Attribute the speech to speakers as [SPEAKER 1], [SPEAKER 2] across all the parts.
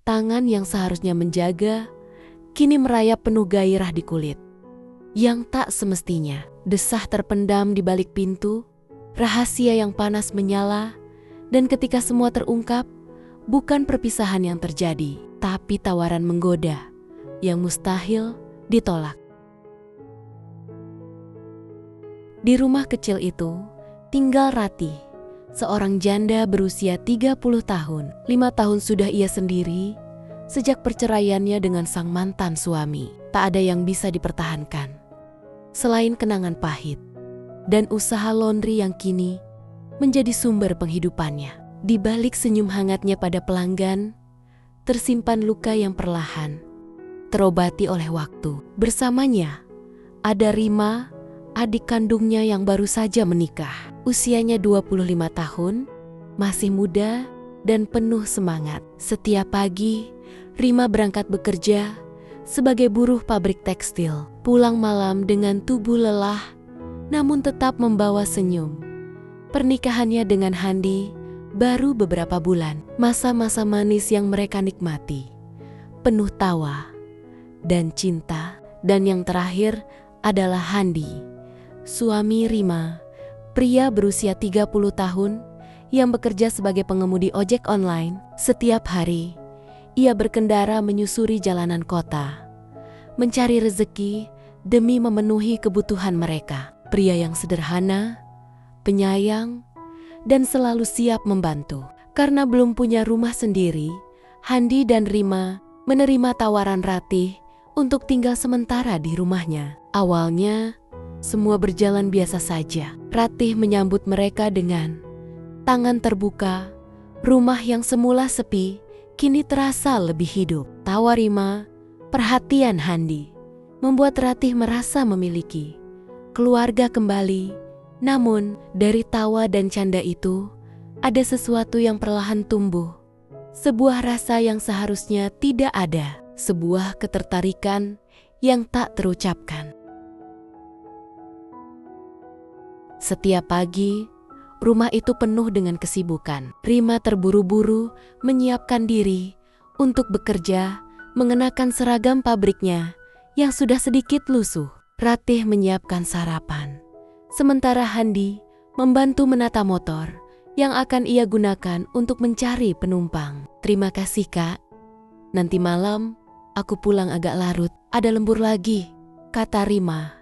[SPEAKER 1] Tangan yang seharusnya menjaga, kini merayap penuh gairah di kulit. Yang tak semestinya, desah terpendam di balik pintu, rahasia yang panas menyala, dan ketika semua terungkap, bukan perpisahan yang terjadi, tapi tawaran menggoda yang mustahil ditolak. Di rumah kecil itu, tinggal Ratih, seorang janda berusia 30 tahun. 5 tahun sudah ia sendiri, sejak perceraiannya dengan sang mantan suami. Tak ada yang bisa dipertahankan, selain kenangan pahit dan usaha laundry yang kini menjadi sumber penghidupannya. Di balik senyum hangatnya pada pelanggan, tersimpan luka yang perlahan terobati oleh waktu. Bersamanya ada Rima, adik kandungnya yang baru saja menikah. Usianya 25 tahun, masih muda dan penuh semangat. Setiap pagi, Rima berangkat bekerja sebagai buruh pabrik tekstil. Pulang malam dengan tubuh lelah, namun tetap membawa senyum. Pernikahannya dengan Handi baru beberapa bulan. Masa-masa manis yang mereka nikmati, penuh tawa dan cinta. Dan yang terakhir adalah Handi, suami Rima, pria berusia 30 tahun yang bekerja sebagai pengemudi ojek online. Setiap hari, ia berkendara menyusuri jalanan kota, mencari rezeki demi memenuhi kebutuhan mereka. Pria yang sederhana, penyayang, dan selalu siap membantu. Karena belum punya rumah sendiri, Handi dan Rima menerima tawaran Ratih untuk tinggal sementara di rumahnya. Awalnya, semua berjalan biasa saja. Ratih menyambut mereka dengan tangan terbuka. Rumah yang semula sepi kini terasa lebih hidup. Tawa Rima, perhatian Handi, membuat Ratih merasa memiliki keluarga kembali. Namun, dari tawa dan canda itu, ada sesuatu yang perlahan tumbuh. Sebuah rasa yang seharusnya tidak ada. Sebuah ketertarikan yang tak terucapkan. Setiap pagi, rumah itu penuh dengan kesibukan. Rima terburu-buru menyiapkan diri untuk bekerja, mengenakan seragam pabriknya yang sudah sedikit lusuh. Ratih menyiapkan sarapan, sementara Handi membantu menata motor yang akan ia gunakan untuk mencari penumpang. "Terima kasih, Kak. Nanti malam aku pulang agak larut, ada lembur lagi," kata Rima,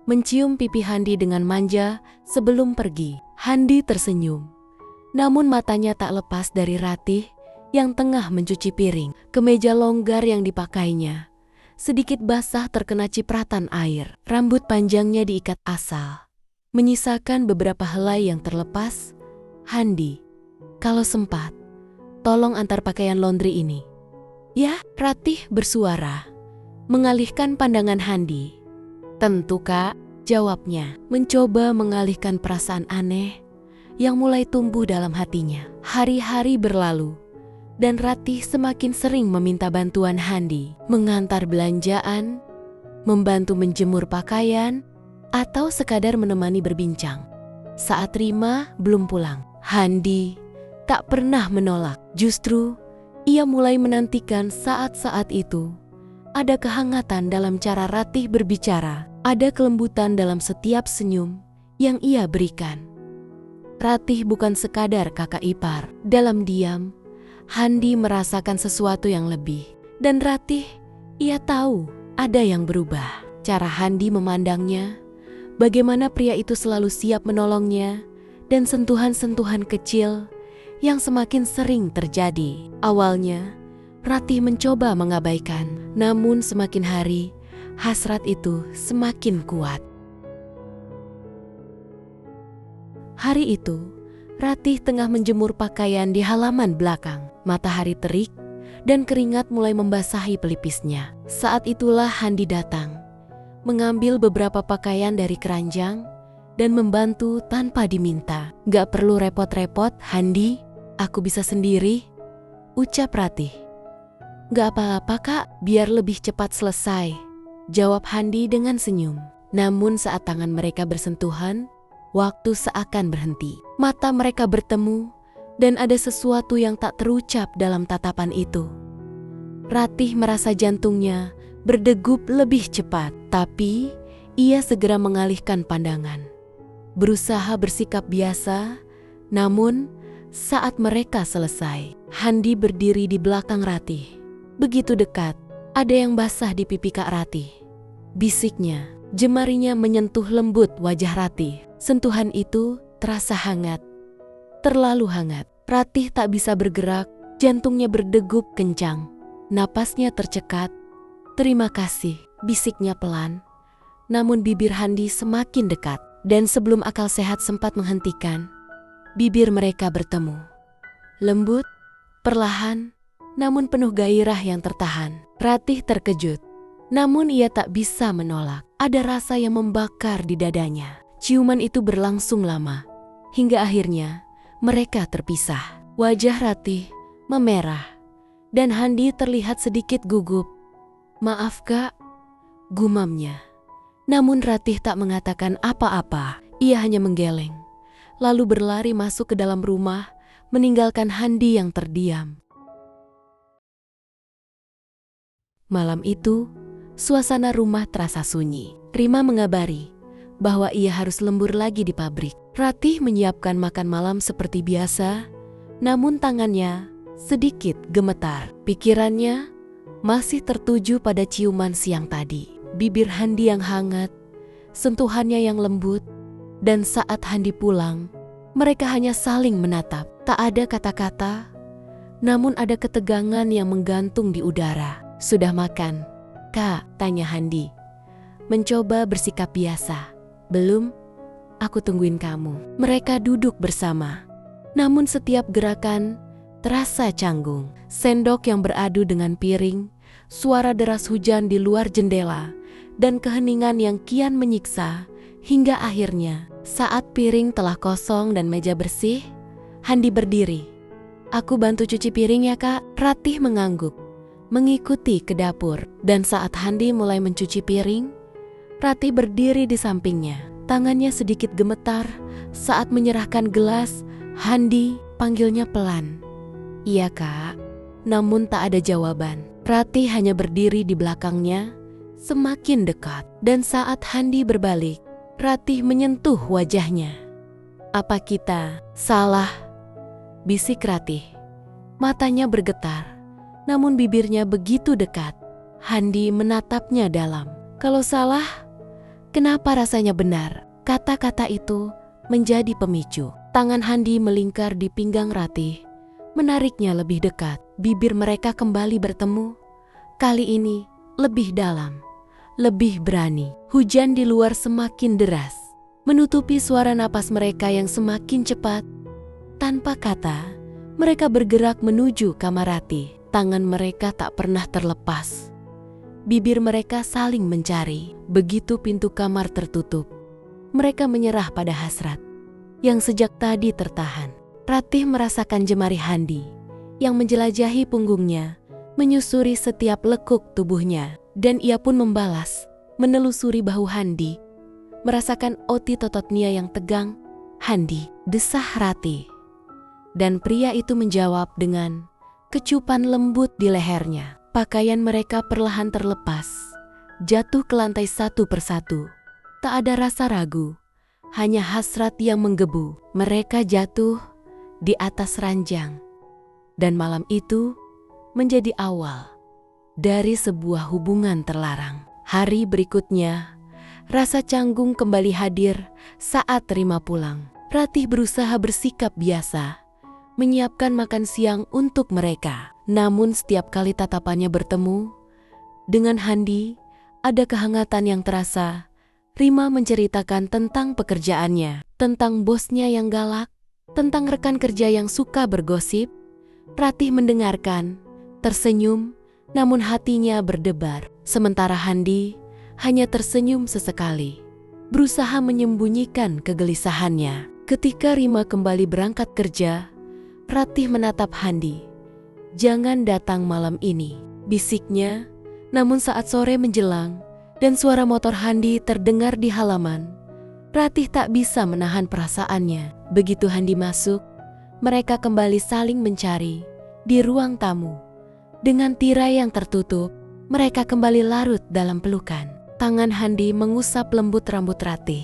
[SPEAKER 1] mencium pipi Handi dengan manja sebelum pergi. Handi tersenyum, namun matanya tak lepas dari Ratih yang tengah mencuci piring. Kemeja longgar yang dipakainya sedikit basah terkena cipratan air. Rambut panjangnya diikat asal, menyisakan beberapa helai yang terlepas. "Handi, kalau sempat, tolong antar pakaian laundry ini." "Ya," Ratih bersuara, mengalihkan pandangan Handi. "Tentu, Kak," jawabnya, mencoba mengalihkan perasaan aneh yang mulai tumbuh dalam hatinya. Hari-hari berlalu, dan Ratih semakin sering meminta bantuan Handi, mengantar belanjaan, membantu menjemur pakaian, atau sekadar menemani berbincang. Saat Rima belum pulang, Handi tak pernah menolak. Justru, ia mulai menantikan saat-saat itu. Ada kehangatan dalam cara Ratih berbicara, ada kelembutan dalam setiap senyum yang ia berikan. Ratih bukan sekadar kakak ipar. Dalam diam, Handi merasakan sesuatu yang lebih. Dan Ratih, ia tahu ada yang berubah. Cara Handi memandangnya, bagaimana pria itu selalu siap menolongnya, dan sentuhan-sentuhan kecil yang semakin sering terjadi. Awalnya, Ratih mencoba mengabaikan, namun semakin hari, hasrat itu semakin kuat. Hari itu, Ratih tengah menjemur pakaian di halaman belakang. Matahari terik dan keringat mulai membasahi pelipisnya. Saat itulah Handi datang, mengambil beberapa pakaian dari keranjang dan membantu tanpa diminta. "Gak perlu repot-repot, Handi. Aku bisa sendiri," ucap Ratih. "Gak apa-apa, Kak, biar lebih cepat selesai," jawab Handi dengan senyum. Namun saat tangan mereka bersentuhan, waktu seakan berhenti. Mata mereka bertemu dan ada sesuatu yang tak terucap dalam tatapan itu. Ratih merasa jantungnya berdegup lebih cepat, tapi ia segera mengalihkan pandangan. Berusaha bersikap biasa, namun saat mereka selesai, Handi berdiri di belakang Ratih. Begitu dekat, ada yang basah di pipi Kak Ratih. Bisiknya, jemarinya menyentuh lembut wajah Ratih. Sentuhan itu terasa hangat, terlalu hangat. Ratih tak bisa bergerak, jantungnya berdegup kencang, napasnya tercekat. "Terima kasih," bisiknya pelan. Namun bibir Handi semakin dekat, dan sebelum akal sehat sempat menghentikan, bibir mereka bertemu. Lembut, perlahan, namun penuh gairah yang tertahan. Ratih terkejut, namun ia tak bisa menolak. Ada rasa yang membakar di dadanya. Ciuman itu berlangsung lama, hingga akhirnya mereka terpisah. Wajah Ratih memerah, dan Handi terlihat sedikit gugup. "Maaf Kak," gumamnya. Namun Ratih tak mengatakan apa-apa. Ia hanya menggeleng, lalu berlari masuk ke dalam rumah, meninggalkan Handi yang terdiam. Malam itu, suasana rumah terasa sunyi. Rima mengabari bahwa ia harus lembur lagi di pabrik. Ratih menyiapkan makan malam seperti biasa, namun tangannya sedikit gemetar. Pikirannya masih tertuju pada ciuman siang tadi. Bibir Handi yang hangat, sentuhannya yang lembut, dan saat Handi pulang, mereka hanya saling menatap. Tak ada kata-kata, namun ada ketegangan yang menggantung di udara. "Sudah makan, Kak?" tanya Handi, mencoba bersikap biasa. "Belum, aku tungguin kamu." Mereka duduk bersama, namun setiap gerakan terasa canggung. Sendok yang beradu dengan piring, suara deras hujan di luar jendela, dan keheningan yang kian menyiksa. Hingga akhirnya, saat piring telah kosong dan meja bersih, Handi berdiri. "Aku bantu cuci piring ya Kak." Ratih mengangguk, mengikuti ke dapur, dan saat Handi mulai mencuci piring, Ratih berdiri di sampingnya. Tangannya sedikit gemetar saat menyerahkan gelas. "Handi," panggilnya pelan. "Iya Kak." Namun tak ada jawaban. Ratih hanya berdiri di belakangnya, semakin dekat. Dan saat Handi berbalik, Ratih menyentuh wajahnya. "Apa kita salah?" bisik Ratih. Matanya bergetar, namun bibirnya begitu dekat. Handi menatapnya dalam. "Kalau salah, kenapa rasanya benar?" Kata-kata itu menjadi pemicu. Tangan Handi melingkar di pinggang Ratih, menariknya lebih dekat. Bibir mereka kembali bertemu. Kali ini lebih dalam, lebih berani. Hujan di luar semakin deras, menutupi suara napas mereka yang semakin cepat. Tanpa kata, mereka bergerak menuju kamar Ratih. Tangan mereka tak pernah terlepas. Bibir mereka saling mencari. Begitu pintu kamar tertutup, mereka menyerah pada hasrat yang sejak tadi tertahan. Ratih merasakan jemari Handi yang menjelajahi punggungnya, menyusuri setiap lekuk tubuhnya. Dan ia pun membalas, menelusuri bahu Handi, merasakan otot ototnya yang tegang. "Handi," desah Ratih. Dan pria itu menjawab dengan kecupan lembut di lehernya. Pakaian mereka perlahan terlepas, jatuh ke lantai satu persatu. Tak ada rasa ragu, hanya hasrat yang menggebu. Mereka jatuh di atas ranjang. Dan malam itu menjadi awal dari sebuah hubungan terlarang. Hari berikutnya, rasa canggung kembali hadir saat Rima pulang. Ratih berusaha bersikap biasa, menyiapkan makan siang untuk mereka. Namun setiap kali tatapannya bertemu dengan Handi, ada kehangatan yang terasa. Rima menceritakan tentang pekerjaannya, tentang bosnya yang galak, tentang rekan kerja yang suka bergosip. Ratih mendengarkan, tersenyum, namun hatinya berdebar. Sementara Handi hanya tersenyum sesekali, berusaha menyembunyikan kegelisahannya. Ketika Rima kembali berangkat kerja, Ratih menatap Handi. "Jangan datang malam ini," bisiknya. Namun saat sore menjelang dan suara motor Handi terdengar di halaman, Ratih tak bisa menahan perasaannya. Begitu Handi masuk, mereka kembali saling mencari di ruang tamu. Dengan tirai yang tertutup, mereka kembali larut dalam pelukan. Tangan Handi mengusap lembut rambut Ratih.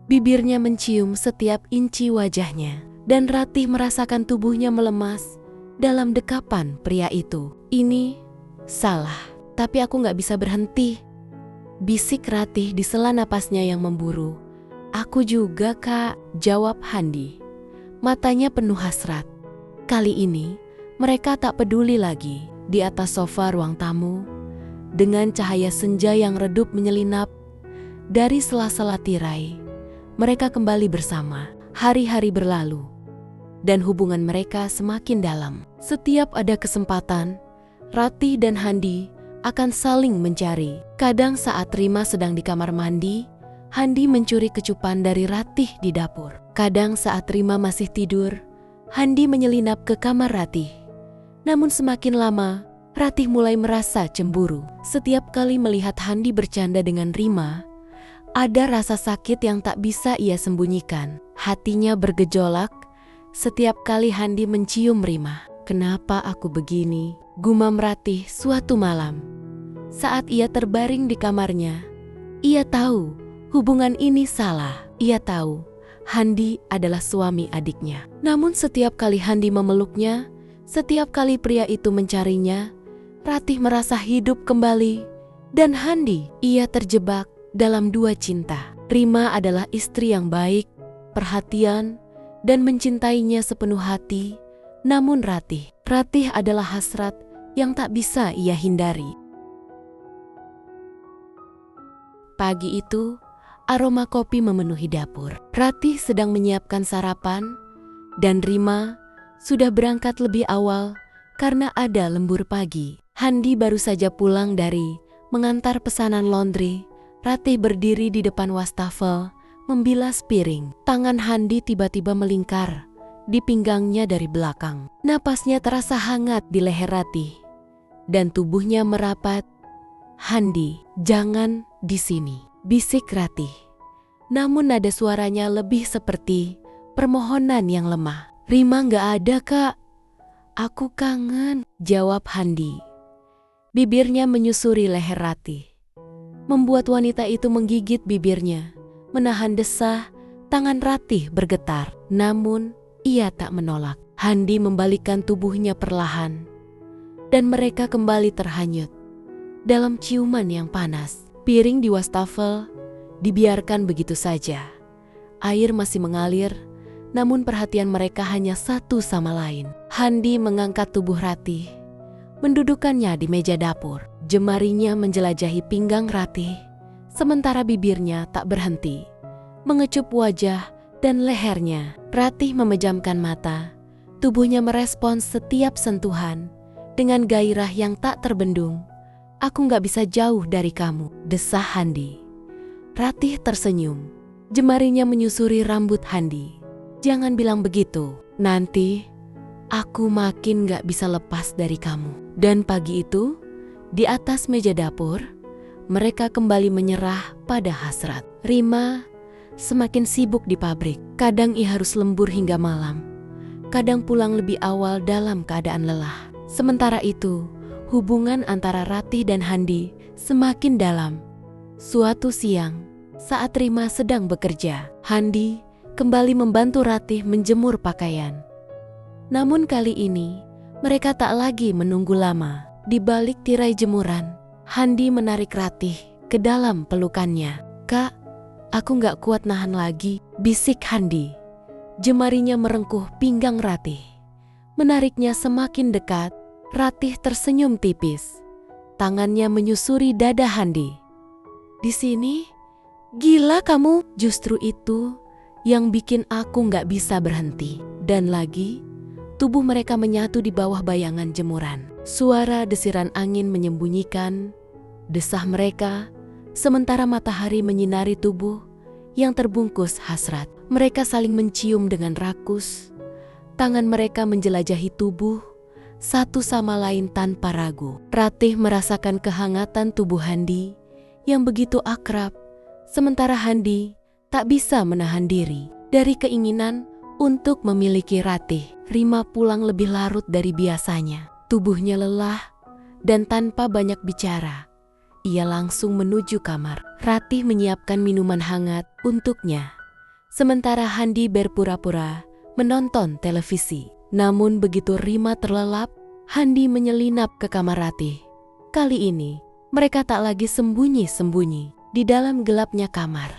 [SPEAKER 1] Bibirnya mencium setiap inci wajahnya. Dan Ratih merasakan tubuhnya melemas dalam dekapan pria itu. Ini salah, tapi aku gak bisa berhenti. Bisik Ratih di sela napasnya yang memburu. Aku juga, Kak, jawab Handi. Matanya penuh hasrat. Kali ini, mereka tak peduli lagi. Di atas sofa ruang tamu, dengan cahaya senja yang redup menyelinap dari sela-sela tirai, mereka kembali bersama. Hari-hari berlalu, dan hubungan mereka semakin dalam. Setiap ada kesempatan, Ratih dan Handi akan saling mencari. Kadang saat Rima sedang di kamar mandi, Handi mencuri kecupan dari Ratih di dapur. Kadang saat Rima masih tidur, Handi menyelinap ke kamar Ratih. Namun semakin lama, Ratih mulai merasa cemburu. Setiap kali melihat Handi bercanda dengan Rima, ada rasa sakit yang tak bisa ia sembunyikan. Hatinya bergejolak setiap kali Handi mencium Rima. Kenapa aku begini? Gumam Ratih suatu malam. Saat ia terbaring di kamarnya, ia tahu hubungan ini salah. Ia tahu Handi adalah suami adiknya. Namun setiap kali Handi memeluknya, setiap kali pria itu mencarinya, Ratih merasa hidup kembali. Dan Handi, ia terjebak dalam dua cinta. Rima adalah istri yang baik, perhatian, dan mencintainya sepenuh hati. Namun Ratih adalah hasrat yang tak bisa ia hindari. Pagi itu, aroma kopi memenuhi dapur. Ratih sedang menyiapkan sarapan, dan Rima sudah berangkat lebih awal karena ada lembur pagi. Handi baru saja pulang dari mengantar pesanan laundry. Ratih berdiri di depan wastafel, membilas piring. Tangan Handi tiba-tiba melingkar di pinggangnya dari belakang. Napasnya terasa hangat di leher Ratih, dan tubuhnya merapat. Handi, jangan di sini, bisik Ratih. Namun nada suaranya lebih seperti permohonan yang lemah. Rima gak ada, Kak. Aku kangen, jawab Handi. Bibirnya menyusuri leher Ratih, membuat wanita itu menggigit bibirnya, menahan desah. Tangan Ratih bergetar, namun ia tak menolak. Handi membalikkan tubuhnya perlahan, dan mereka kembali terhanyut dalam ciuman yang panas. Piring di wastafel dibiarkan begitu saja. Air masih mengalir, namun perhatian mereka hanya satu sama lain. Handi mengangkat tubuh Ratih, mendudukannya di meja dapur. Jemarinya menjelajahi pinggang Ratih, sementara bibirnya tak berhenti mengecup wajah dan lehernya. Ratih memejamkan mata, tubuhnya merespons setiap sentuhan dengan gairah yang tak terbendung. Aku gak bisa jauh dari kamu, desah Handi. Ratih tersenyum, jemarinya menyusuri rambut Handi. Jangan bilang begitu, nanti aku makin gak bisa lepas dari kamu. Dan pagi itu, di atas meja dapur, mereka kembali menyerah pada hasrat. Rima semakin sibuk di pabrik. Kadang ia harus lembur hingga malam, kadang pulang lebih awal dalam keadaan lelah. Sementara itu, hubungan antara Ratih dan Handi semakin dalam. Suatu siang, saat Rima sedang bekerja, Handi kembali membantu Ratih menjemur pakaian. Namun kali ini, mereka tak lagi menunggu lama. Di balik tirai jemuran, Handi menarik Ratih ke dalam pelukannya. Kak, aku gak kuat nahan lagi, bisik Handi. Jemarinya merengkuh pinggang Ratih, menariknya semakin dekat. Ratih tersenyum tipis, tangannya menyusuri dada Handi. Di sini, gila kamu. Justru itu yang bikin aku gak bisa berhenti. Dan lagi, tubuh mereka menyatu di bawah bayangan jemuran. Suara desiran angin menyembunyikan desah mereka, sementara matahari menyinari tubuh yang terbungkus hasrat. Mereka saling mencium dengan rakus. Tangan mereka menjelajahi tubuh satu sama lain tanpa ragu. Ratih merasakan kehangatan tubuh Handi yang begitu akrab, sementara Handi tak bisa menahan diri dari keinginan untuk memiliki Ratih. Rima pulang lebih larut dari biasanya. Tubuhnya lelah, Dan tanpa banyak bicara, ia langsung menuju kamar. Ratih menyiapkan minuman hangat untuknya. Sementara Handi berpura-pura menonton televisi. Namun begitu Rima terlelap, Handi menyelinap ke kamar Ratih. Kali ini, mereka tak lagi sembunyi-sembunyi di dalam gelapnya kamar.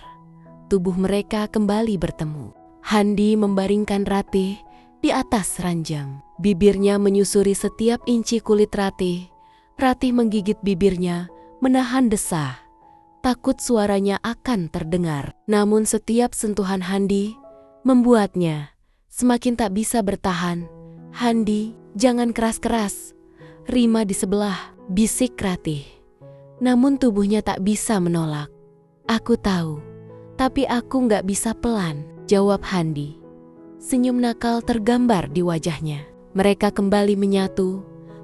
[SPEAKER 1] Tubuh mereka kembali bertemu. Handi membaringkan Ratih di atas ranjang. Bibirnya menyusuri setiap inci kulit Ratih. Ratih menggigit bibirnya, menahan desah. Takut suaranya akan terdengar. Namun setiap sentuhan Handi membuatnya semakin tak bisa bertahan. "Handi, jangan keras-keras." Rima di sebelah, bisik Ratih. Namun tubuhnya tak bisa menolak. "Aku tahu, tapi aku nggak bisa pelan," jawab Handi. Senyum nakal tergambar di wajahnya. Mereka kembali menyatu,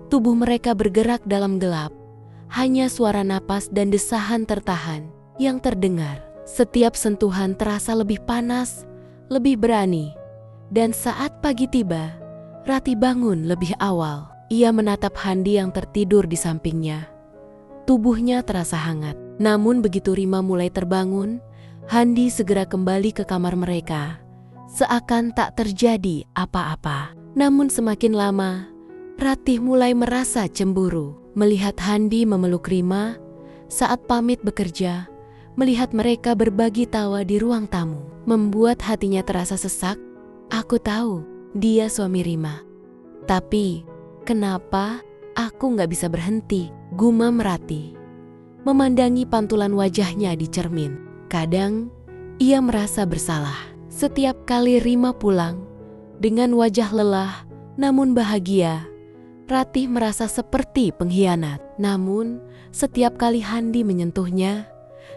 [SPEAKER 1] tubuh mereka bergerak dalam gelap. Hanya suara napas dan desahan tertahan yang terdengar. Setiap sentuhan terasa lebih panas, lebih berani. Dan saat pagi tiba, Ratih bangun lebih awal. Ia menatap Handi yang tertidur di sampingnya. Tubuhnya terasa hangat. Namun begitu Rima mulai terbangun, Handi segera kembali ke kamar mereka. Seakan tak terjadi apa-apa. Namun semakin lama, Ratih mulai merasa cemburu. Melihat Handi memeluk Rima saat pamit bekerja, melihat mereka berbagi tawa di ruang tamu, membuat hatinya terasa sesak. "Aku tahu dia suami Rima. Tapi kenapa aku nggak bisa berhenti?" gumam Ratih. Memandangi pantulan wajahnya di cermin. Kadang ia merasa bersalah. Setiap kali Rima pulang dengan wajah lelah namun bahagia, Ratih merasa seperti pengkhianat. Namun, setiap kali Handi menyentuhnya,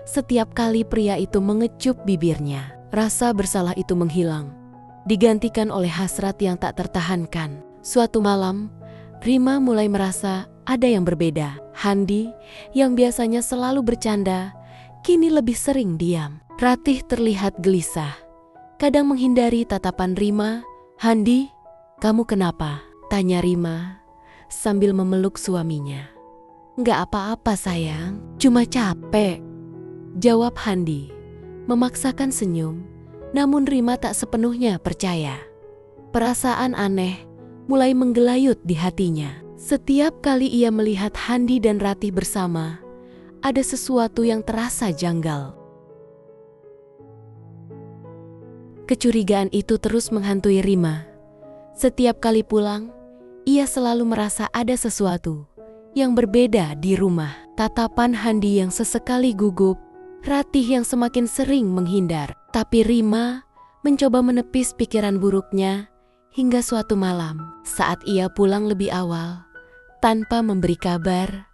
[SPEAKER 1] setiap kali pria itu mengecup bibirnya, rasa bersalah itu menghilang, digantikan oleh hasrat yang tak tertahankan. Suatu malam, Rima mulai merasa ada yang berbeda. Handi, yang biasanya selalu bercanda, kini lebih sering diam. Ratih terlihat gelisah, kadang menghindari tatapan Rima. "Handi, kamu kenapa?" tanya Rima sambil memeluk suaminya. "Nggak apa-apa sayang, cuma capek," jawab Handi, memaksakan senyum. Namun Rima tak sepenuhnya percaya. Perasaan aneh mulai menggelayut di hatinya. Setiap kali ia melihat Handi dan Ratih bersama, ada sesuatu yang terasa janggal. Kecurigaan itu terus menghantui Rima. Setiap kali pulang, ia selalu merasa ada sesuatu yang berbeda di rumah. Tatapan Handi yang sesekali gugup, Ratih yang semakin sering menghindar. Tapi Rima mencoba menepis pikiran buruknya hingga suatu malam saat ia pulang lebih awal. Tanpa memberi kabar,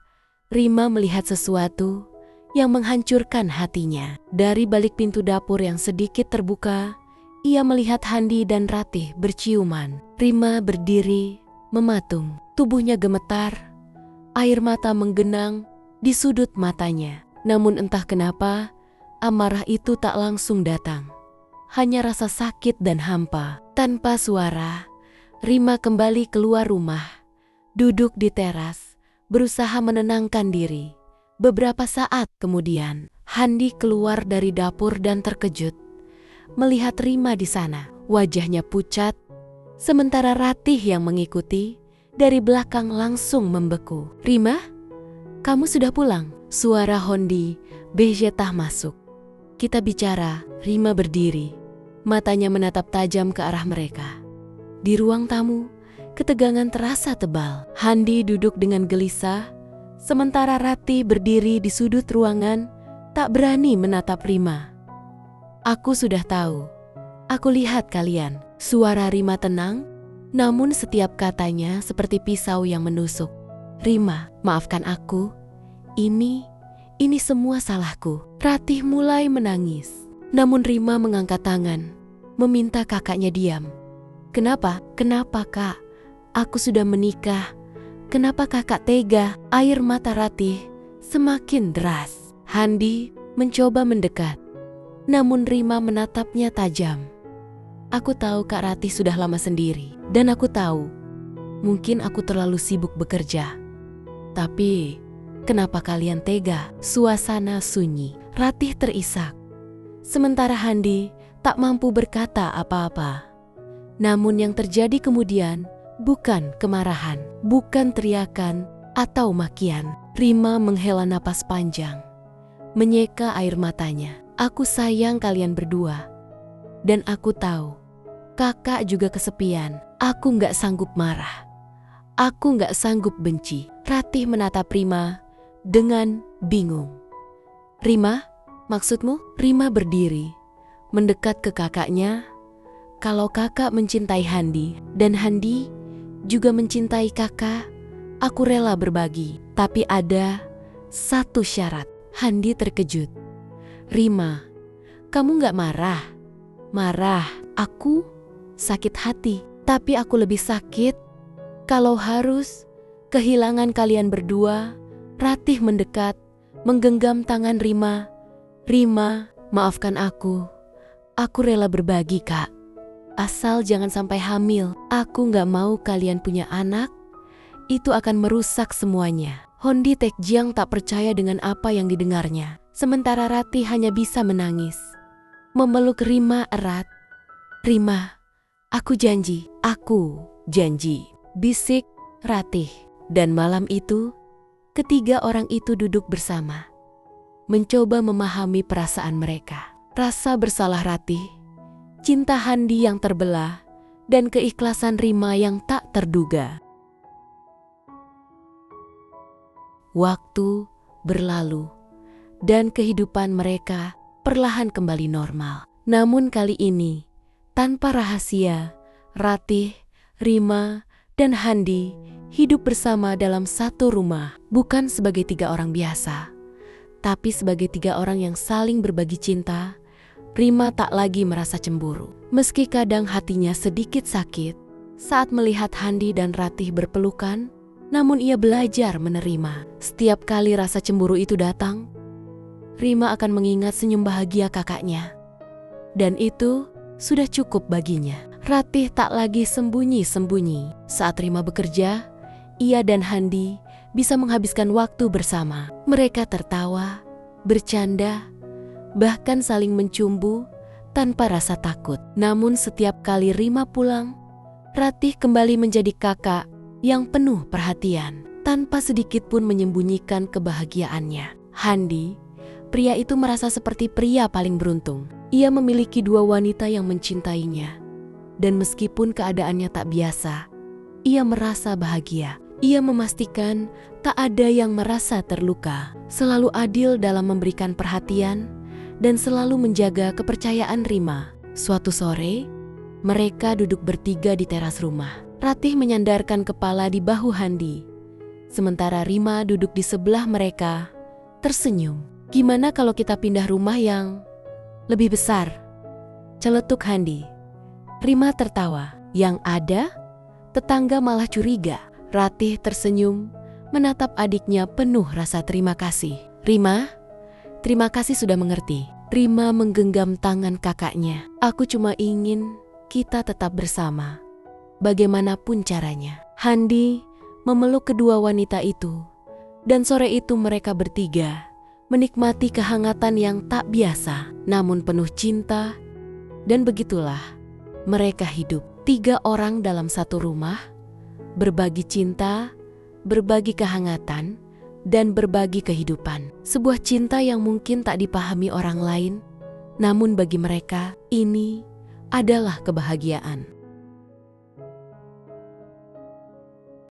[SPEAKER 1] Rima melihat sesuatu yang menghancurkan hatinya. Dari balik pintu dapur yang sedikit terbuka, ia melihat Handi dan Ratih berciuman. Rima berdiri mematung, tubuhnya gemetar, air mata menggenang di sudut matanya. Namun entah kenapa, amarah itu tak langsung datang. Hanya rasa sakit dan hampa. Tanpa suara, Rima kembali keluar rumah, duduk di teras, berusaha menenangkan diri. Beberapa saat kemudian, Handi keluar dari dapur dan terkejut melihat Rima di sana. Wajahnya pucat, sementara Ratih yang mengikuti dari belakang langsung membeku. "Rima, kamu sudah pulang?" Suara Hondi Bejetah masuk. "Kita bicara." Rima berdiri, matanya menatap tajam ke arah mereka. Di ruang tamu, ketegangan terasa tebal. Handi duduk dengan gelisah, sementara Ratih berdiri di sudut ruangan, tak berani menatap Rima. "Aku sudah tahu. Aku lihat kalian." Suara Rima tenang, namun setiap katanya seperti pisau yang menusuk. "Rima, maafkan aku. Ini semua salahku." Ratih mulai menangis. Namun Rima mengangkat tangan, meminta kakaknya diam. Kenapa, Kak? Aku sudah menikah. Kenapa kakak tega?" Air mata Ratih semakin deras. Handi mencoba mendekat, namun Rima menatapnya tajam. "Aku tahu Kak Ratih sudah lama sendiri, dan aku tahu mungkin aku terlalu sibuk bekerja. Tapi, kenapa kalian tega? Suasana sunyi. Ratih terisak. Sementara Handi tak mampu berkata apa-apa. Namun yang terjadi kemudian bukan kemarahan, bukan teriakan atau makian. Rima menghela napas panjang, menyeka air matanya. Aku sayang kalian berdua. Dan aku tahu, kakak juga kesepian. Aku gak sanggup marah. Aku gak sanggup benci. Ratih menatap Rima dengan bingung. Rima, maksudmu? Rima berdiri, mendekat ke kakaknya. Kalau kakak mencintai Handi dan Handi juga mencintai kakak, aku rela berbagi. Tapi ada satu syarat. Handi terkejut. Rima, kamu gak marah? Marah, aku sakit hati. Tapi aku lebih sakit kalau harus kehilangan kalian berdua. Ratih mendekat, menggenggam tangan Rima. Rima, maafkan aku. Aku rela berbagi, Kak. Asal jangan sampai hamil. Aku gak mau kalian punya anak. Itu akan merusak semuanya. Hondi Taekjiang tak percaya dengan apa yang didengarnya. Sementara Ratih hanya bisa menangis, memeluk Rima erat. Rima, aku janji, bisik Ratih. Dan malam itu, ketiga orang itu duduk bersama, mencoba memahami perasaan mereka. Rasa bersalah Ratih, cinta Handi yang terbelah, dan keikhlasan Rima yang tak terduga. Waktu berlalu, dan kehidupan mereka perlahan kembali normal. Namun kali ini, tanpa rahasia, Ratih, Rima, dan Handi hidup bersama dalam satu rumah. Bukan sebagai tiga orang biasa, tapi sebagai tiga orang yang saling berbagi cinta. Rima tak lagi merasa cemburu. Meski kadang hatinya sedikit sakit saat melihat Handi dan Ratih berpelukan, namun ia belajar menerima. Setiap kali rasa cemburu itu datang, Rima akan mengingat senyum bahagia kakaknya. Dan itu sudah cukup baginya. Ratih tak lagi sembunyi-sembunyi. Saat Rima bekerja, ia dan Handi bisa menghabiskan waktu bersama. Mereka tertawa, bercanda, bahkan saling mencumbu tanpa rasa takut. Namun setiap kali Rima pulang, Ratih kembali menjadi kakak yang penuh perhatian, tanpa sedikit pun menyembunyikan kebahagiaannya. Handi, pria itu merasa seperti pria paling beruntung. Ia memiliki dua wanita yang mencintainya. Dan meskipun keadaannya tak biasa, ia merasa bahagia. Ia memastikan tak ada yang merasa terluka, selalu adil dalam memberikan perhatian, dan selalu menjaga kepercayaan Rima. Suatu sore, mereka duduk bertiga di teras rumah. Ratih menyandarkan kepala di bahu Handi, sementara Rima duduk di sebelah mereka, tersenyum. Gimana kalau kita pindah rumah yang lebih besar? Celetuk Handi. Rima tertawa. Yang ada, tetangga malah curiga. Ratih tersenyum, menatap adiknya penuh rasa terima kasih. Rima, terima kasih sudah mengerti. Rima menggenggam tangan kakaknya. Aku cuma ingin kita tetap bersama, bagaimanapun caranya. Handi memeluk kedua wanita itu, dan sore itu mereka bertiga menikmati kehangatan yang tak biasa, namun penuh cinta. Dan begitulah mereka hidup, tiga orang dalam satu rumah, berbagi cinta, berbagi kehangatan, dan berbagi kehidupan. Sebuah cinta yang mungkin tak dipahami orang lain, namun bagi mereka ini adalah kebahagiaan.